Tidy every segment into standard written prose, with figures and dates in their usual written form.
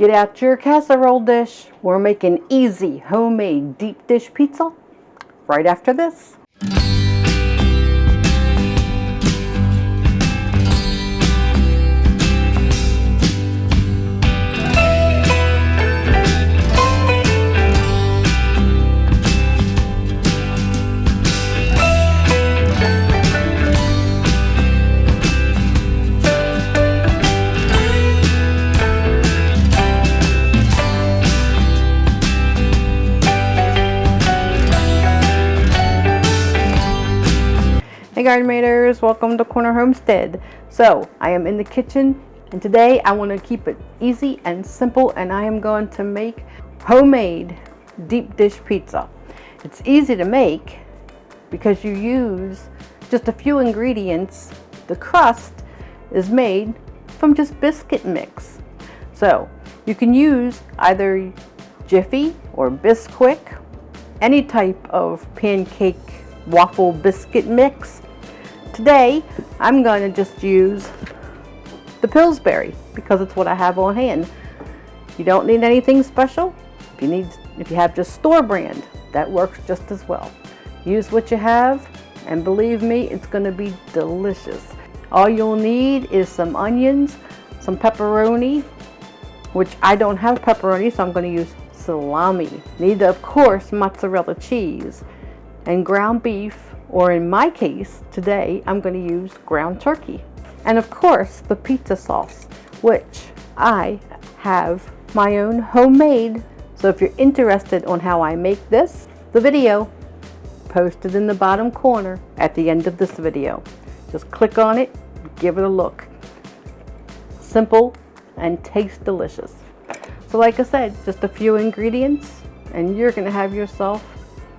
Get out your casserole dish. We're making easy homemade deep dish pizza right after this. Hey Garden Maters, welcome to Corner Homestead. So I am in the kitchen and today I want to keep it easy and simple, and I am going to make homemade deep dish pizza. It's easy to make because you use just a few ingredients. The crust is made from just biscuit mix. So you can use either Jiffy or Bisquick, any type of pancake waffle biscuit mix. Today I'm going to just use the Pillsbury because it's what I have on hand. You don't need anything special. If you have just store brand, that works just as well. Use what you have, and believe me, it's going to be delicious. All you'll need is some onions, some pepperoni, which I don't have pepperoni, so I'm going to use salami. Need, of course, mozzarella cheese and ground beef, or in my case today I'm going to use ground turkey, and of course the pizza sauce, which I have my own homemade. So if you're interested on how I make this, the video posted in the bottom corner at the end of this video. Just click on it, give it a look. Simple and tastes delicious. So like I said, just a few ingredients and you're going to have yourself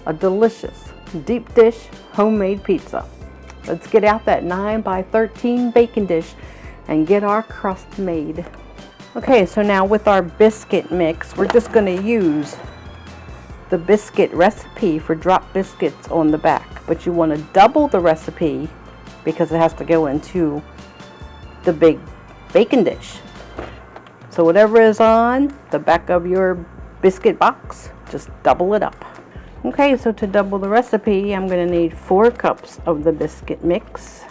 a delicious deep dish homemade pizza. Let's get out that 9x13 baking dish and get our crust made. Okay, so now with our biscuit mix, we're just going to use the biscuit recipe for drop biscuits on the back, but you want to double the recipe because it has to go into the big baking dish. So whatever is on the back of your biscuit box, just double it up. Okay, so to double the recipe, I'm going to need 4 cups of the biscuit mix.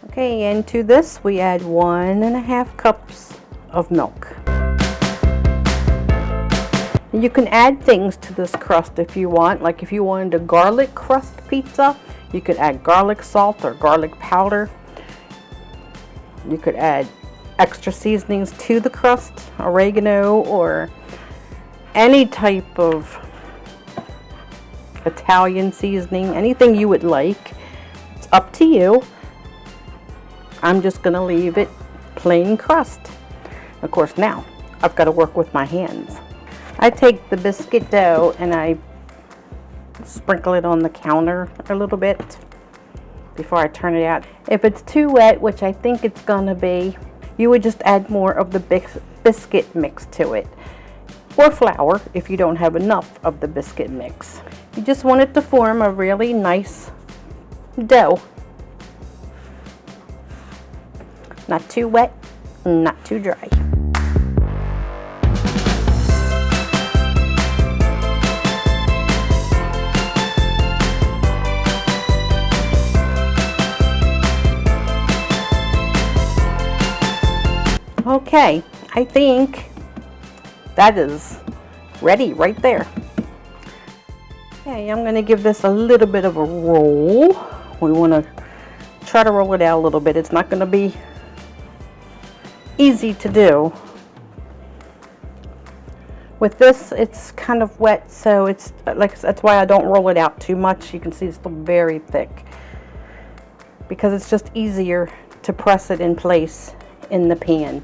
Okay, and to this we add 1.5 cups of milk. You can add things to this crust if you want. Like if you wanted a garlic crust pizza, you could add garlic salt or garlic powder. You could add extra seasonings to the crust, oregano or any type of Italian seasoning, anything you would like. It's up to you. I'm just going to leave it plain crust. Of course, now I've got to work with my hands. I take the biscuit dough and I sprinkle it on the counter a little bit before I turn it out. If it's too wet, which I think it's going to be, you would just add more of the biscuit mix to it, or flour if you don't have enough of the biscuit mix. You just want it to form a really nice dough. Not too wet, not too dry. Okay, I think that is ready right there. Okay, I'm going to give this a little bit of a roll. We want to try to roll it out a little bit. It's not going to be easy to do. With this, it's kind of wet, so it's like that's why I don't roll it out too much. You can see it's still very thick because it's just easier to press it in place in the pan.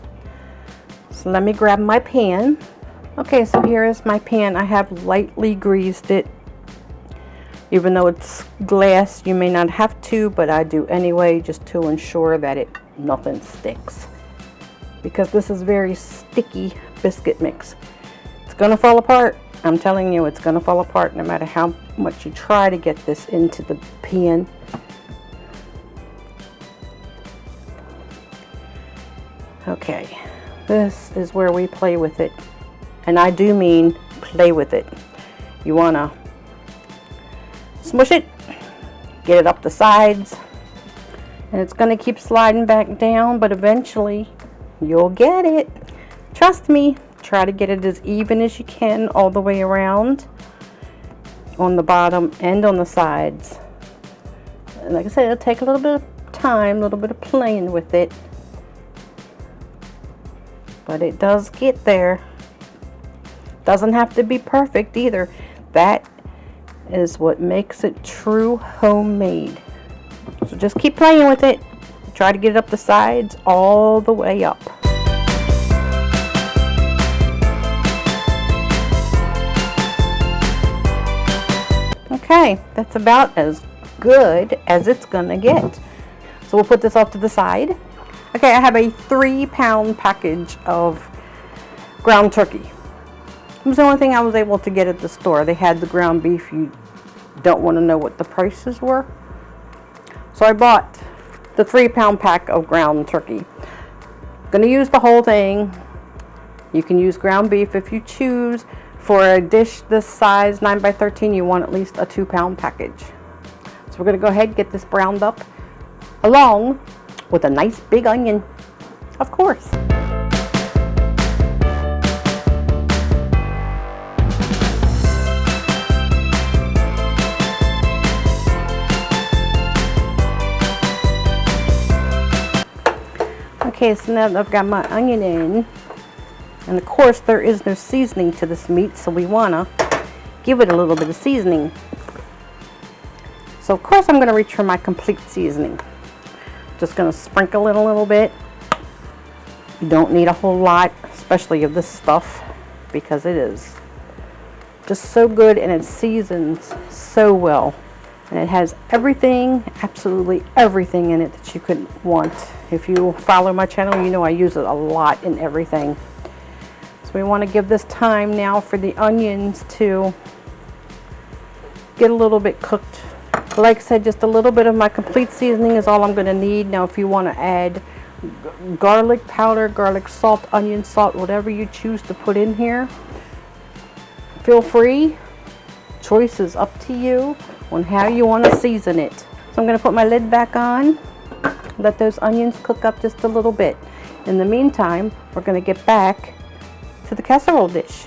So let me grab my pan. Okay, so here is my pan. I have lightly greased it. Even though it's glass, you may not have to, but I do anyway, just to ensure that nothing sticks. Because this is very sticky biscuit mix. It's gonna fall apart. I'm telling you, it's gonna fall apart no matter how much you try to get this into the pan. Okay, this is where we play with it. And I do mean play with it. You want to smush it, get it up the sides, and it's going to keep sliding back down, but eventually you'll get it. Trust me. Try to get it as even as you can all the way around on the bottom and on the sides. And like I said, it'll take a little bit of time, a little bit of playing with it, but it does get there. Doesn't have to be perfect either. That is what makes it true homemade. So just keep playing with it. Try to get it up the sides all the way up. Okay, that's about as good as it's gonna get. So we'll put this off to the side. Okay, I have a 3-pound package of ground turkey. It was the only thing I was able to get at the store. They had the ground beef. You don't want to know what the prices were. So I bought the 3-pound pack of ground turkey. I'm gonna use the whole thing. You can use ground beef if you choose. For a dish this size, 9 by 13, you want at least a 2-pound package. So we're going to go ahead and get this browned up along with a nice big onion, of course. Okay, so now that I've got my onion in, and of course there is no seasoning to this meat, so we want to give it a little bit of seasoning. So of course I'm going to reach for my complete seasoning. Just going to sprinkle it a little bit. You don't need a whole lot, especially of this stuff, because it is just so good and it seasons so well. And it has everything, absolutely everything in it that you could want. If you follow my channel, you know I use it a lot in everything. So we want to give this time now for the onions to get a little bit cooked. Like I said, just a little bit of my complete seasoning is all I'm going to need. Now if you want to add garlic powder, garlic salt, onion salt, whatever you choose to put in here, feel free. Choice is up to you on how you want to season it. So I'm going to put my lid back on, let those onions cook up just a little bit. In the meantime, we're going to get back to the casserole dish.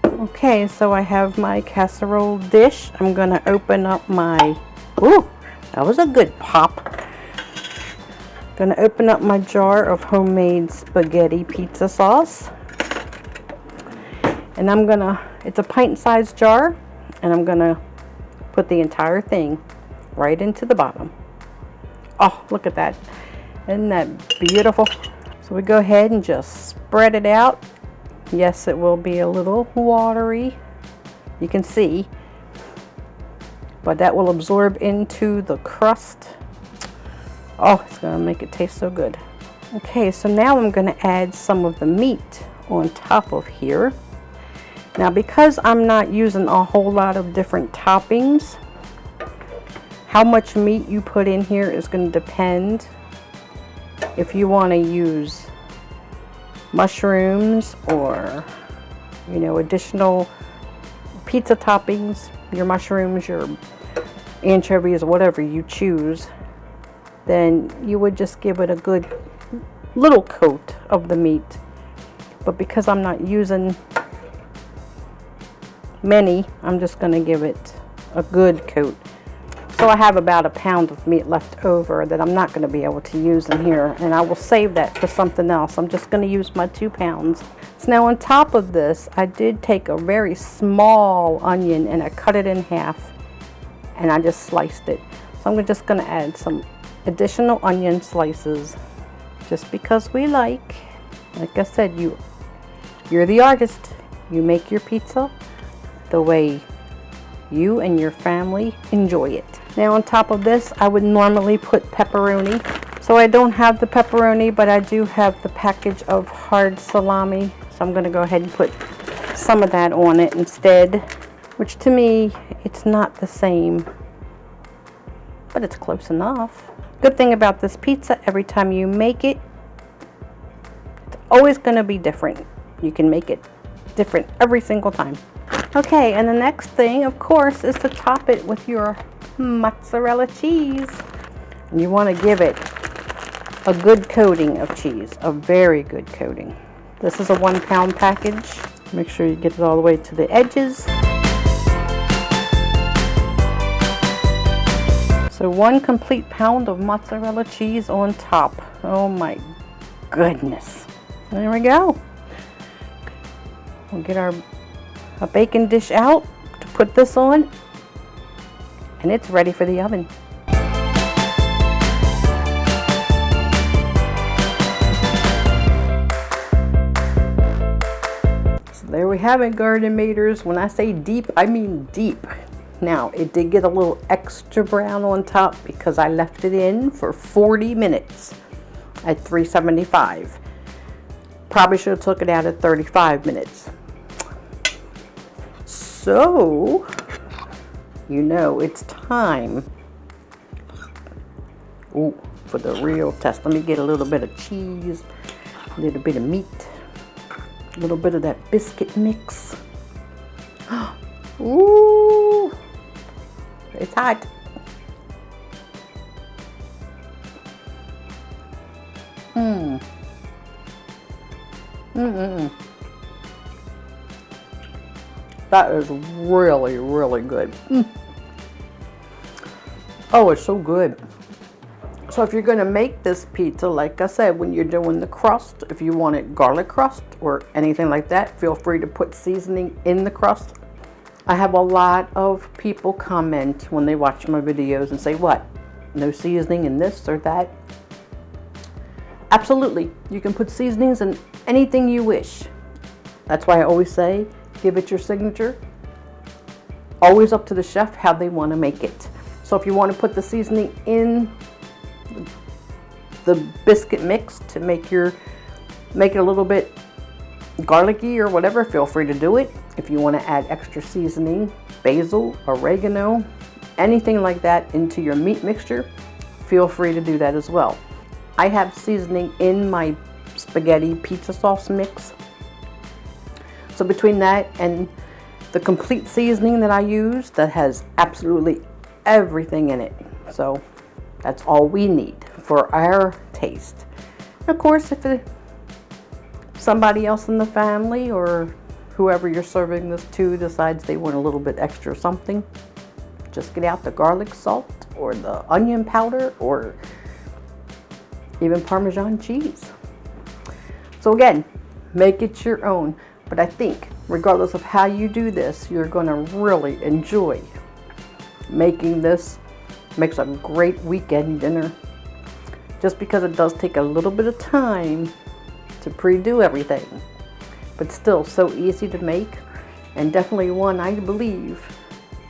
Okay, so I have my casserole dish. I'm going to open up my, ooh, that was a good pop. Going to open up my jar of homemade spaghetti pizza sauce. And I'm going to, it's a pint-sized jar, and I'm going to put the entire thing right into the bottom. Oh, look at that. Isn't that beautiful? So we go ahead and just spread it out. Yes, it will be a little watery, you can see, but that will absorb into the crust. Oh, it's going to make it taste so good. Okay, so now I'm going to add some of the meat on top of here. Now, because I'm not using a whole lot of different toppings, how much meat you put in here is going to depend. If you want to use mushrooms or, you know, additional pizza toppings, your mushrooms, your anchovies, whatever you choose, then you would just give it a good little coat of the meat. But because I'm not using many, I'm just going to give it a good coat. So I have about a pound of meat left over that I'm not going to be able to use in here, and I will save that for something else. I'm just going to use my 2 pounds. So now on top of this, I did take a very small onion and I cut it in half and I just sliced it. So I'm just going to add some additional onion slices just because we like. Like I said, you're the artist. You make your pizza the way you and your family enjoy it. Now on top of this, I would normally put pepperoni. So I don't have the pepperoni, but I do have the package of hard salami. So I'm going to go ahead and put some of that on it instead, which to me, it's not the same, but it's close enough. Good thing about this pizza, every time you make it, always going to be different. You can make it different every single time. Okay, and the next thing, of course, is to top it with your mozzarella cheese. And you want to give it a good coating of cheese, a very good coating. This is a 1 pound package. Make sure you get it all the way to the edges. So 1 complete pound of mozzarella cheese on top. Oh my goodness. There we go. We'll get our baking dish out to put this on, and it's ready for the oven. So there we have it, Garden Maters. When I say deep, I mean deep. Now, it did get a little extra brown on top because I left it in for 40 minutes at 375. Probably should have took it out at 35 minutes. So, you know, it's time for the real test. Let me get a little bit of cheese, a little bit of meat, a little bit of that biscuit mix. Ooh, it's hot. That is really, really good. Oh, it's so good. So if you're going to make this pizza, like I said, when you're doing the crust, if you want it garlic crust or anything like that, feel free to put seasoning in the crust. I have a lot of people comment when they watch my videos and say, what? No seasoning in this or that? Absolutely. You can put seasonings in anything you wish. That's why I always say, give it your signature. Always up to the chef how they want to make it. So if you want to put the seasoning in the biscuit mix to make it a little bit garlicky or whatever, feel free to do it. If you want to add extra seasoning, basil, oregano, anything like that into your meat mixture, feel free to do that as well. I have seasoning in my spaghetti pizza sauce mix. So between that and the complete seasoning that I use, that has absolutely everything in it. So that's all we need for our taste. Of course, if somebody else in the family or whoever you're serving this to decides they want a little bit extra something, just get out the garlic salt or the onion powder or even Parmesan cheese. So again, make it your own. But I think regardless of how you do this, you're going to really enjoy making this. Makes a great weekend dinner. Just because it does take a little bit of time to pre-do everything. But still so easy to make, and definitely one I believe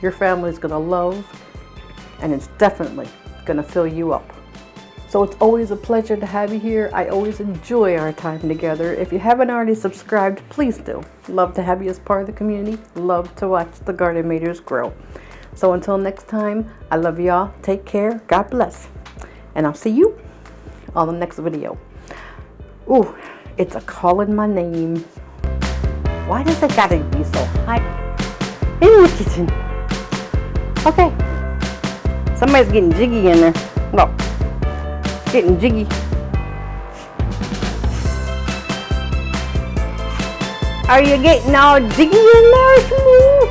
your family is going to love, and it's definitely going to fill you up. So it's always a pleasure to have you here. I always enjoy our time together. If you haven't already subscribed, please do. Love to have you as part of the community. Love to watch the Garden Maters grow. So until next time, I love y'all. Take care. God bless. And I'll see you on the next video. Ooh, it's a calling my name. Why does it gotta be so hot in the kitchen? Okay. Somebody's getting jiggy in there. Look. Getting jiggy. Are you getting all jiggy in there, Smooth?